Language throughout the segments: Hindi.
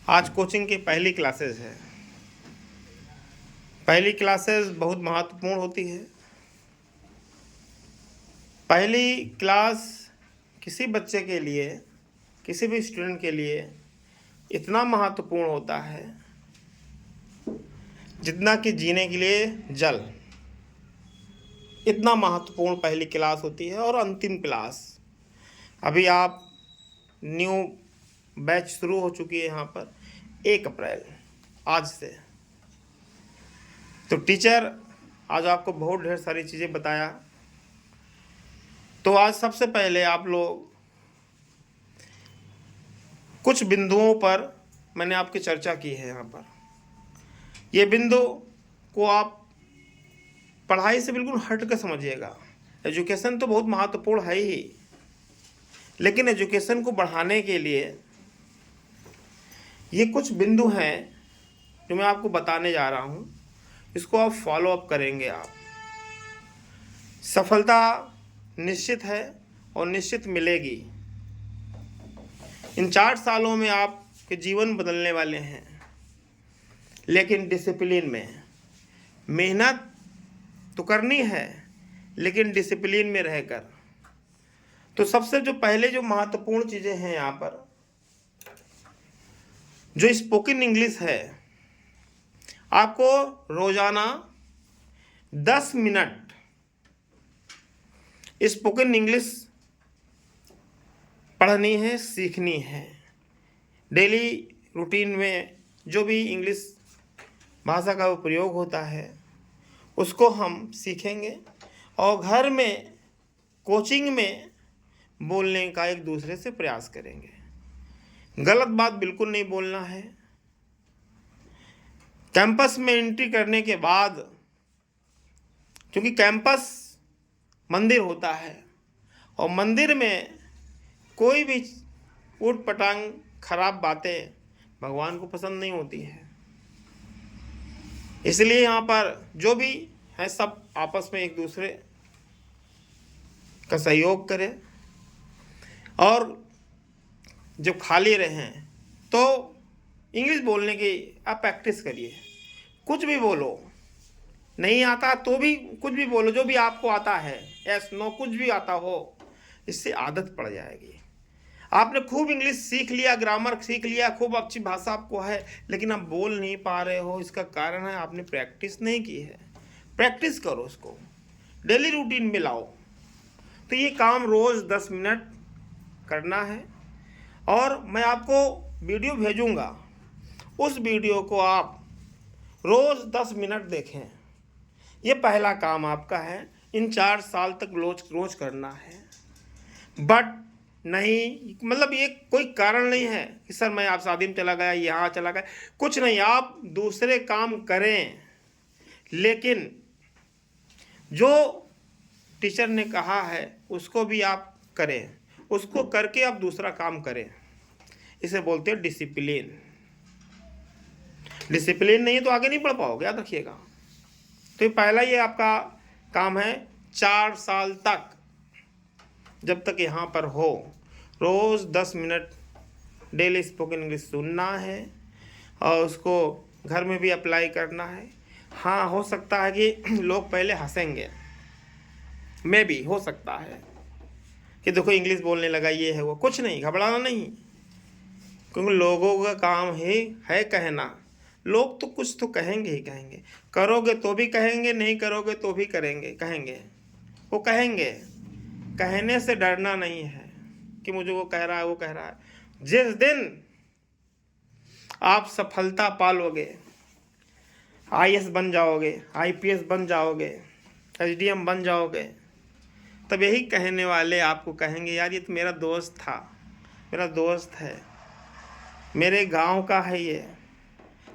आज कोचिंग की पहली क्लासेस है। पहली क्लासेस बहुत महत्वपूर्ण होती है। पहली क्लास किसी बच्चे के लिए, किसी भी स्टूडेंट के लिए इतना महत्वपूर्ण होता है जितना कि जीने के लिए जल, इतना महत्वपूर्ण पहली क्लास होती है। और अंतिम क्लास, अभी आप न्यू बैच शुरू हो चुकी है यहाँ पर 1 अप्रैल आज से। तो टीचर आज आपको बहुत ढेर सारी चीज़ें बताया। तो आज सबसे पहले आप लोग कुछ बिंदुओं पर मैंने आपकी चर्चा की है। यहाँ पर ये बिंदु को आप पढ़ाई से बिल्कुल हट कर समझिएगा। एजुकेशन तो बहुत महत्वपूर्ण है ही, लेकिन एजुकेशन को बढ़ाने के लिए ये कुछ बिंदु हैं जो मैं आपको बताने जा रहा हूँ। इसको आप फॉलो अप करेंगे, आप सफलता निश्चित है और निश्चित मिलेगी। इन 4 सालों में आपके जीवन बदलने वाले हैं, लेकिन डिसिप्लिन में। मेहनत तो करनी है, लेकिन डिसिप्लिन में रहकर। तो सबसे जो पहले जो महत्वपूर्ण चीज़ें हैं यहाँ पर, जो स्पोकन इंग्लिश है, आपको रोजाना 10 मिनट स्पोकन इंग्लिश पढ़नी है, सीखनी है। डेली रूटीन में जो भी इंग्लिश भाषा का प्रयोग होता है उसको हम सीखेंगे और घर में, कोचिंग में बोलने का एक दूसरे से प्रयास करेंगे। गलत बात बिल्कुल नहीं बोलना है। कैंपस में एंट्री करने के बाद, क्योंकि कैंपस मंदिर होता है और मंदिर में कोई भी ऊट पटांग खराब बातें भगवान को पसंद नहीं होती है। इसलिए यहाँ पर जो भी है सब आपस में एक दूसरे का सहयोग करें और जब खाली रहें तो इंग्लिश बोलने की आप प्रैक्टिस करिए। कुछ भी बोलो, नहीं आता तो भी कुछ भी बोलो, जो भी आपको आता है, यस नो कुछ भी आता हो, इससे आदत पड़ जाएगी। आपने खूब इंग्लिश सीख लिया, ग्रामर सीख लिया, खूब अच्छी भाषा आपको है, लेकिन आप बोल नहीं पा रहे हो। इसका कारण है आपने प्रैक्टिस नहीं की है। प्रैक्टिस करो, उसको डेली रूटीन में लाओ। तो ये काम रोज़ 10 मिनट करना है और मैं आपको वीडियो भेजूंगा। उस वीडियो को आप रोज़ 10 मिनट देखें। ये पहला काम आपका है। इन 4 साल तक रोज करना है। बट नहीं, मतलब ये कोई कारण नहीं है कि सर मैं आप शादी में चला गया, यहाँ चला गया, कुछ नहीं। आप दूसरे काम करें, लेकिन जो टीचर ने कहा है उसको भी आप करें। उसको करके आप दूसरा काम करें। इसे बोलते हैं डिसिप्लिन। डिसिप्लिन नहीं है तो आगे नहीं बढ़ पाओगे, याद रखिएगा। तो ये पहला ये आपका काम है। 4 साल तक जब तक यहाँ पर हो, रोज़ 10 मिनट डेली स्पोकन इंग्लिश सुनना है और उसको घर में भी अप्लाई करना है। हाँ, हो सकता है कि लोग पहले हंसेंगे, मे भी हो सकता है कि देखो इंग्लिश बोलने लगा, ये है वो। कुछ नहीं, घबराना नहीं, क्योंकि लोगों का काम ही है कहना। लोग तो कुछ तो कहेंगे ही कहेंगे। करोगे तो भी कहेंगे, नहीं करोगे तो भी कहेंगे। वो कहेंगे। कहने से डरना नहीं है कि मुझे वो कह रहा है, वो कह रहा है। जिस दिन आप सफलता पालोगे, IAS बन जाओगे, IPS बन जाओगे, SDM बन जाओगे, तब यही कहने वाले आपको कहेंगे, यार ये तो मेरा दोस्त था, मेरा दोस्त है, मेरे गांव का है ये।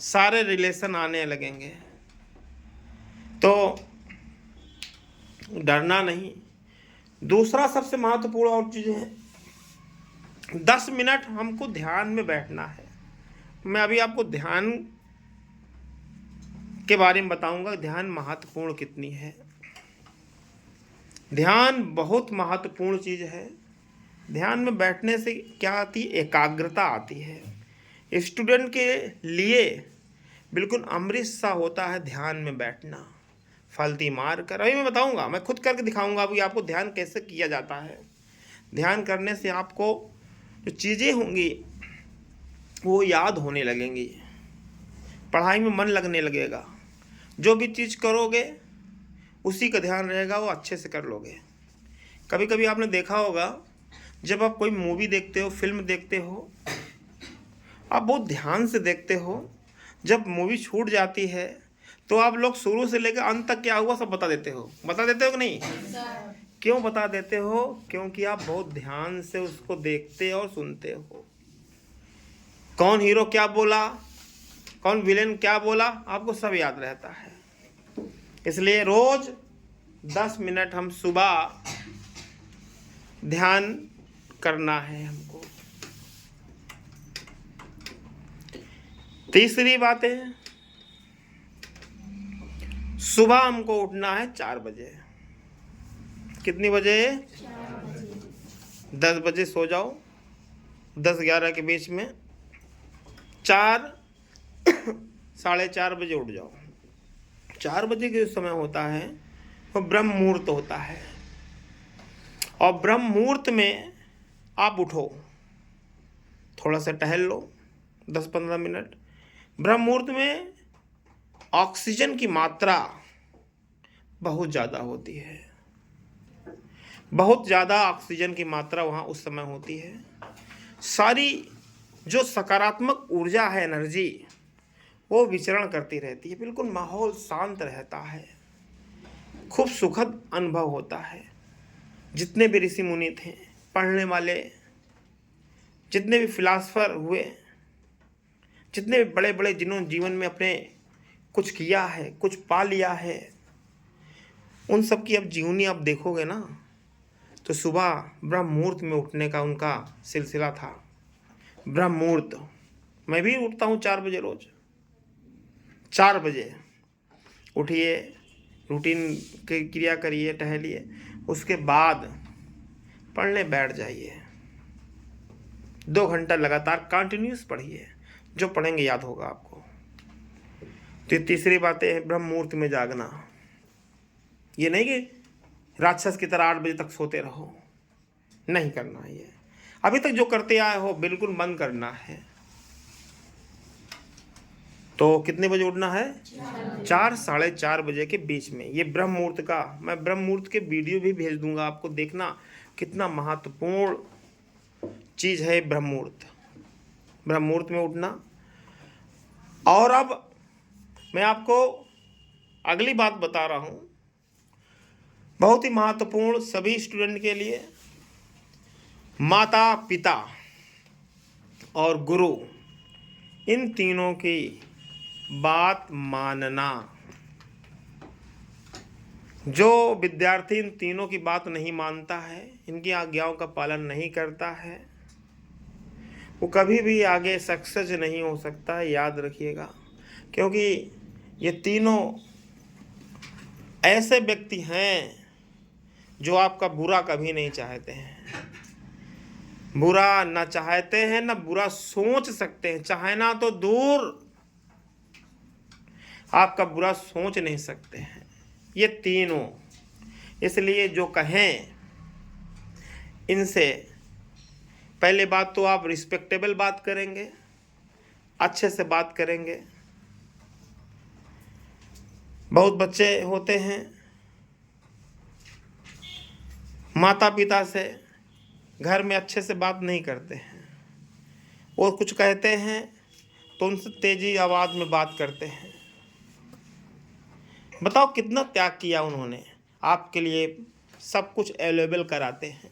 सारे रिलेशन आने लगेंगे। तो डरना नहीं। दूसरा सबसे महत्वपूर्ण और चीज़ है, 10 मिनट हमको ध्यान में बैठना है। मैं अभी आपको ध्यान के बारे में बताऊंगा। ध्यान महत्वपूर्ण कितनी है। ध्यान बहुत महत्वपूर्ण चीज़ है। ध्यान में बैठने से क्या आती है? एकाग्रता आती है। स्टूडेंट के लिए बिल्कुल अमृत सा होता है ध्यान में बैठना, फलती मार कर। अभी मैं बताऊंगा, मैं खुद करके दिखाऊंगा अभी आपको ध्यान कैसे किया जाता है। ध्यान करने से आपको जो चीज़ें होंगी वो याद होने लगेंगी, पढ़ाई में मन लगने लगेगा, जो भी चीज़ करोगे उसी का ध्यान रहेगा, वो अच्छे से कर लोगे। कभी कभी आपने देखा होगा, जब आप कोई मूवी देखते हो, फिल्म देखते हो, आप बहुत ध्यान से देखते हो, जब मूवी छूट जाती है तो आप लोग शुरू से लेकर अंत तक क्या हुआ सब बता देते हो कि नहीं? क्यों बता देते हो? क्योंकि आप बहुत ध्यान से उसको देखते और सुनते हो। कौन हीरो क्या बोला, कौन विलेन क्या बोला, आपको सब याद रहता है। इसलिए रोज 10 मिनट हम सुबह ध्यान करना है हमको। तीसरी बात है, सुबह हमको उठना है 4 बजे। कितनी बजे? 10 बजे सो जाओ, 10-11 के बीच में 4 साढ़े 4 बजे उठ जाओ। 4 बजे के जो समय होता है वो ब्रह्म मुहूर्त होता है, और ब्रह्म मुहूर्त में आप उठो, थोड़ा सा टहल लो 10-15 मिनट। ब्रह्म मुहूर्त में ऑक्सीजन की मात्रा बहुत ज़्यादा होती है, बहुत ज़्यादा ऑक्सीजन की मात्रा वहाँ उस समय होती है। सारी जो सकारात्मक ऊर्जा है, एनर्जी, वो विचरण करती रहती है, बिल्कुल माहौल शांत रहता है, खूब सुखद अनुभव होता है। जितने भी ऋषि मुनि थे, पढ़ने वाले, जितने भी फिलासफर हुए, जितने भी बड़े बड़े जिन्होंने जीवन में अपने कुछ किया है, कुछ पा लिया है, उन सब की अब जीवनी आप देखोगे ना, तो सुबह ब्रह्म मुहूर्त में उठने का उनका सिलसिला था। ब्रह्म मुहूर्त, मैं भी उठता हूँ 4 बजे रोज। 4 बजे उठिए, रूटीन की क्रिया करिए, टहलिए, उसके बाद पढ़ने बैठ जाइए। 2 घंटा लगातार कंटिन्यूस पढ़िए, जो पढ़ेंगे याद होगा आपको। तो तीसरी बात है ब्रह्म मुहूर्त में जागना। ये नहीं कि राक्षस की तरह 8 बजे तक सोते रहो, नहीं करना है। ये अभी तक जो करते आए हो बिल्कुल बंद करना है। तो कितने बजे उठना है? 4 साढ़े 4 बजे के बीच में। ये ब्रह्म मुहूर्त का, मैं ब्रह्म मुहूर्त के वीडियो भी भेज दूंगा आपको, देखना कितना महत्वपूर्ण चीज़ है ब्रह्म मुहूर्त, ब्रह्म मुहूर्त में उठना। और अब मैं आपको अगली बात बता रहा हूँ, बहुत ही महत्वपूर्ण सभी स्टूडेंट के लिए। माता पिता और गुरु, इन तीनों की बात मानना। जो विद्यार्थी इन तीनों की बात नहीं मानता है, इनकी आज्ञाओं का पालन नहीं करता है, वो कभी भी आगे सक्सेस नहीं हो सकता है, याद रखिएगा। क्योंकि ये तीनों ऐसे व्यक्ति हैं जो आपका बुरा कभी नहीं चाहते हैं, बुरा ना चाहते हैं, ना बुरा सोच सकते हैं, चाहना तो दूर, आपका बुरा सोच नहीं सकते हैं ये तीनों। इसलिए जो कहें इनसे, पहले बात तो आप रिस्पेक्टेबल बात करेंगे, अच्छे से बात करेंगे। बहुत बच्चे होते हैं माता पिता से घर में अच्छे से बात नहीं करते हैं, और कुछ कहते हैं तो उनसे तेजी आवाज़ में बात करते हैं। बताओ कितना त्याग किया उन्होंने, आपके लिए सब कुछ अवेलेबल कराते हैं,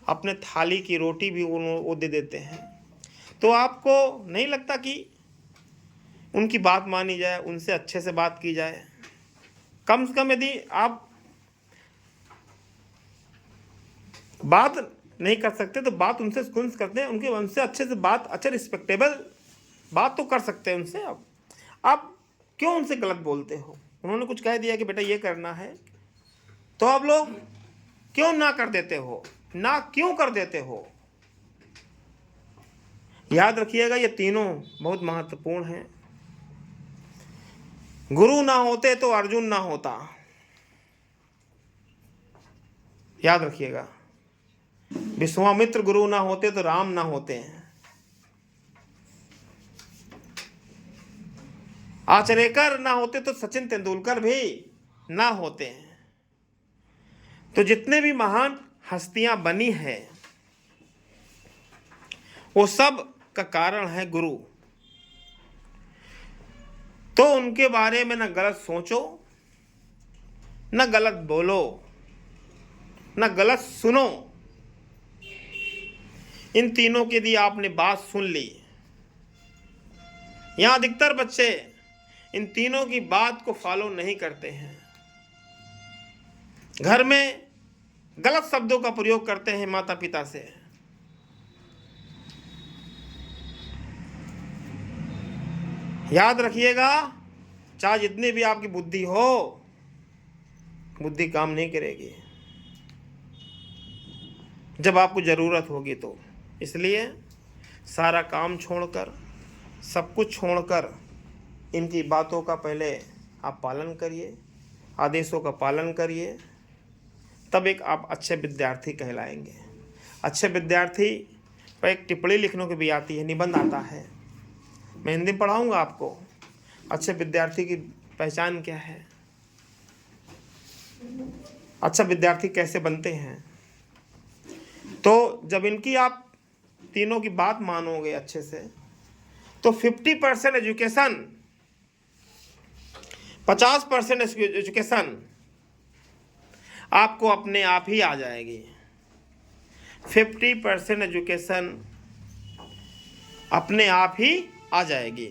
अपने थाली की रोटी भी वो दे देते हैं। तो आपको नहीं लगता कि उनकी बात मानी जाए, उनसे अच्छे से बात की जाए? कम से कम यदि आप बात नहीं कर सकते तो बात उनसे कुछ करते हैं, उनके उनसे अच्छे से बात, अच्छा रिस्पेक्टेबल बात तो कर सकते हैं उनसे। अब आप क्यों उनसे गलत बोलते हो? उन्होंने कुछ कह दिया कि बेटा ये करना है, तो आप लोग क्यों ना कर देते हो? ना क्यों कर देते हो? याद रखिएगा, ये तीनों बहुत महत्वपूर्ण हैं। गुरु ना होते तो अर्जुन ना होता, याद रखिएगा। विश्वामित्र गुरु ना होते तो राम ना होते हैं। आचरेकर ना होते तो सचिन तेंदुलकर भी ना होते हैं। तो जितने भी महान हस्तियां बनी है वो सब का कारण है गुरु। तो उनके बारे में न गलत सोचो, न गलत बोलो, न गलत सुनो। इन तीनों की यदि आपने बात सुन ली, यहां अधिकतर बच्चे इन तीनों की बात को फॉलो नहीं करते हैं, घर में गलत शब्दों का प्रयोग करते हैं माता पिता से। याद रखिएगा, चाहे जितनी भी आपकी बुद्धि हो, बुद्धि काम नहीं करेगी जब आपको जरूरत होगी तो। इसलिए सारा काम छोड़कर, सब कुछ छोड़कर इनकी बातों का पहले आप पालन करिए, आदेशों का पालन करिए, तब एक आप अच्छे विद्यार्थी कहलाएंगे। अच्छे विद्यार्थी पर एक टिप्पणी लिखने की भी आती है, निबंध आता है, मैं हिंदी पढ़ाऊंगा आपको। अच्छे विद्यार्थी की पहचान क्या है, अच्छा विद्यार्थी कैसे बनते हैं। तो जब इनकी आप तीनों की बात मानोगे अच्छे से, तो 50% एजुकेशन, 50% एजुकेशन आपको अपने आप ही आ जाएगी। 50% एजुकेशन अपने आप ही आ जाएगी,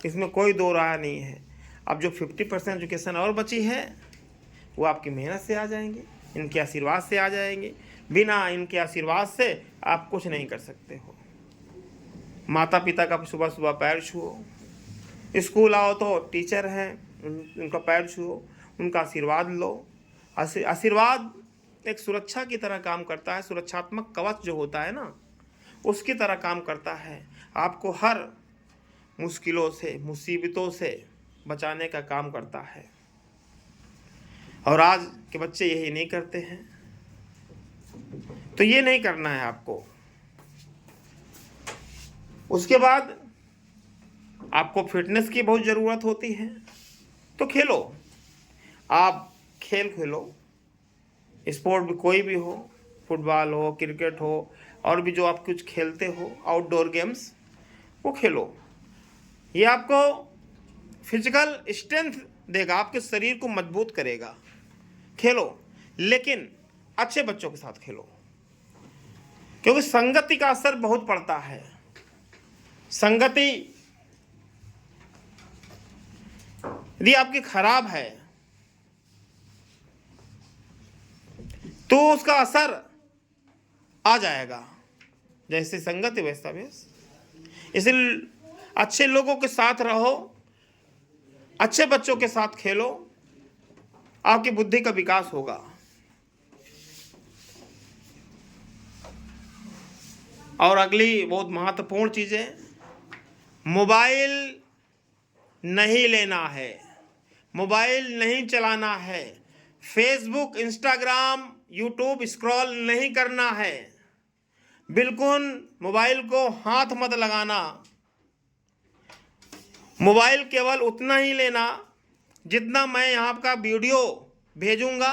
इसमें कोई दो राय नहीं है। अब जो 50% एजुकेशन और बची है वो आपकी मेहनत से आ जाएंगे, इनके आशीर्वाद से आ जाएंगे। बिना इनके आशीर्वाद से आप कुछ नहीं कर सकते हो। माता पिता का सुबह सुबह पैर छुओ, स्कूल आओ तो टीचर हैं उनका पैर छुओ, उनका आशीर्वाद लो। आशीर्वाद एक सुरक्षा की तरह काम करता है, सुरक्षात्मक कवच जो होता है ना, उसकी तरह काम करता है। आपको हर मुश्किलों से, मुसीबतों से बचाने का काम करता है। और आज के बच्चे यही नहीं करते हैं, तो ये नहीं करना है आपको। उसके बाद आपको फिटनेस की बहुत ज़रूरत होती है, तो खेलो, आप खेल खेलो, स्पोर्ट भी कोई भी हो, फुटबॉल हो, क्रिकेट हो, और भी जो आप कुछ खेलते हो आउटडोर गेम्स, वो खेलो। ये आपको फिजिकल स्ट्रेंथ देगा, आपके शरीर को मजबूत करेगा। खेलो, लेकिन अच्छे बच्चों के साथ खेलो, क्योंकि संगति का असर बहुत पड़ता है। संगति यदि आपकी खराब है तो उसका असर आ जाएगा, जैसे संगति वैसा वेश। इसलिए अच्छे लोगों के साथ रहो, अच्छे बच्चों के साथ खेलो, आपकी बुद्धि का विकास होगा। और अगली बहुत महत्वपूर्ण चीज़ें, मोबाइल नहीं लेना है, मोबाइल नहीं चलाना है, फेसबुक, इंस्टाग्राम, यूट्यूब स्क्रॉल नहीं करना है। बिल्कुल मोबाइल को हाथ मत लगाना। मोबाइल केवल उतना ही लेना जितना मैं यहाँ का वीडियो भेजूंगा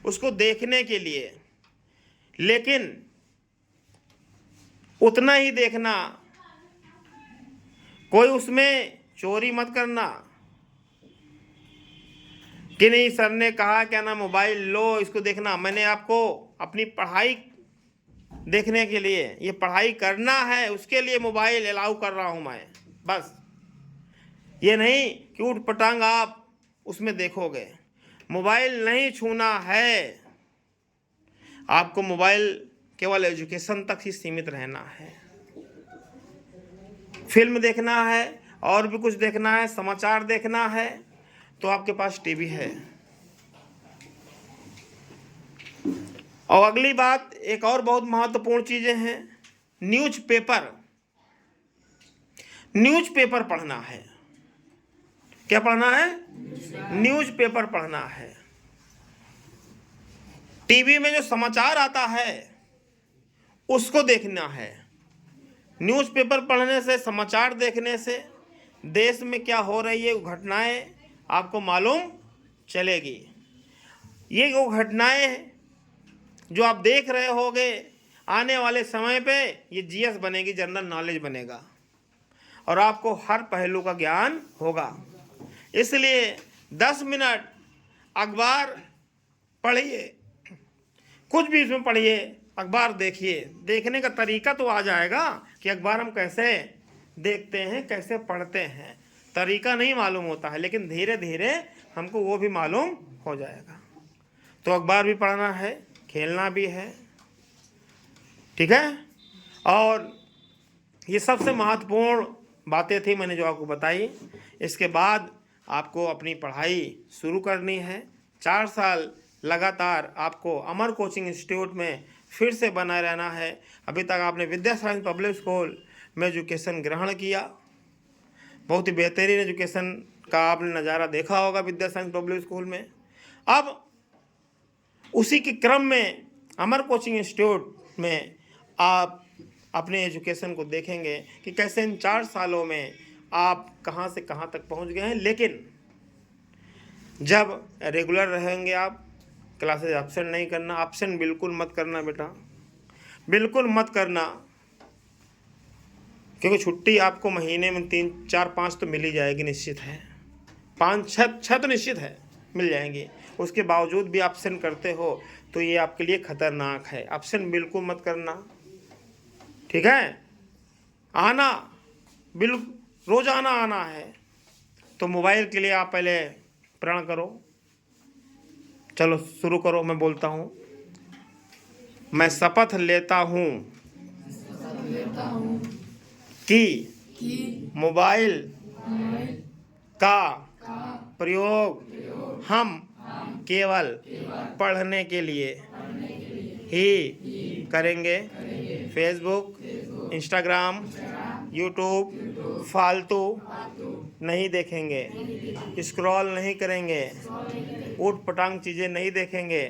उसको देखने के लिए, लेकिन उतना ही देखना, कोई उसमें चोरी मत करना कि नहीं सर ने कहा क्या ना मोबाइल लो इसको देखना। मैंने आपको अपनी पढ़ाई देखने के लिए, ये पढ़ाई करना है उसके लिए मोबाइल अलाउ कर रहा हूँ मैं, बस। ये नहीं कि उठ पटांग आप उसमें देखोगे। मोबाइल नहीं छूना है, आपको मोबाइल केवल एजुकेशन तक ही सीमित रहना है। फिल्म देखना है और भी कुछ देखना है, समाचार देखना है, तो आपके पास टीवी है। और अगली बात, एक और बहुत महत्वपूर्ण चीज़ें हैं, न्यूज़पेपर। न्यूज़पेपर पढ़ना है। क्या पढ़ना है? न्यूज़पेपर पढ़ना है। टीवी में जो समाचार आता है उसको देखना है। न्यूज़पेपर पढ़ने से, समाचार देखने से देश में क्या हो रही है घटनाएं आपको मालूम चलेगी। ये वो घटनाएं जो आप देख रहे होगे आने वाले समय पे ये जीएस बनेगी, जनरल नॉलेज बनेगा और आपको हर पहलू का ज्ञान होगा। इसलिए 10 मिनट अखबार पढ़िए, कुछ भी इसमें पढ़िए, अखबार देखिए। देखने का तरीका तो आ जाएगा कि अखबार हम कैसे देखते हैं, कैसे पढ़ते हैं। तरीका नहीं मालूम होता है, लेकिन धीरे धीरे हमको वो भी मालूम हो जाएगा। तो अखबार भी पढ़ना है, खेलना भी है, ठीक है। और ये सबसे महत्वपूर्ण बातें थी मैंने जो आपको बताई। इसके बाद आपको अपनी पढ़ाई शुरू करनी है। 4 साल लगातार आपको अमर कोचिंग इंस्टीट्यूट में फिर से बना रहना है। अभी तक आपने विद्या साइंस पब्लिक स्कूल में एजुकेशन ग्रहण किया, बहुत ही बेहतरीन एजुकेशन का आपने नज़ारा देखा होगा विद्या साइंस पब्लिक स्कूल में। अब उसी के क्रम में अमर कोचिंग इंस्टीट्यूट में आप अपने एजुकेशन को देखेंगे कि कैसे इन 4 सालों में आप कहाँ से कहाँ तक पहुँच गए हैं। लेकिन जब रेगुलर रहेंगे आप, क्लासेस एब्सेंट नहीं करना। एब्सेंट बिल्कुल मत करना बेटा, बिल्कुल मत करना, क्योंकि छुट्टी आपको महीने में 3, 4, 5 तो मिल ही जाएगी, निश्चित है। 5, 6 तो निश्चित है मिल जाएंगी। उसके बावजूद भी एब्सेंट करते हो तो ये आपके लिए खतरनाक है। एब्सेंट बिल्कुल मत करना, ठीक है। आना, बिल्कुल रोजाना आना है। तो मोबाइल के लिए आप पहले प्रण करो। चलो शुरू करो, मैं बोलता हूँ। मैं शपथ लेता हूँ कि मोबाइल का प्रयोग हम केवल पढ़ने के लिए ही करेंगे। फेसबुक, इंस्टाग्राम, यूट्यूब फालतू नहीं देखेंगे, स्क्रॉल नहीं करेंगे, ऊट पटांग चीज़ें नहीं देखेंगे।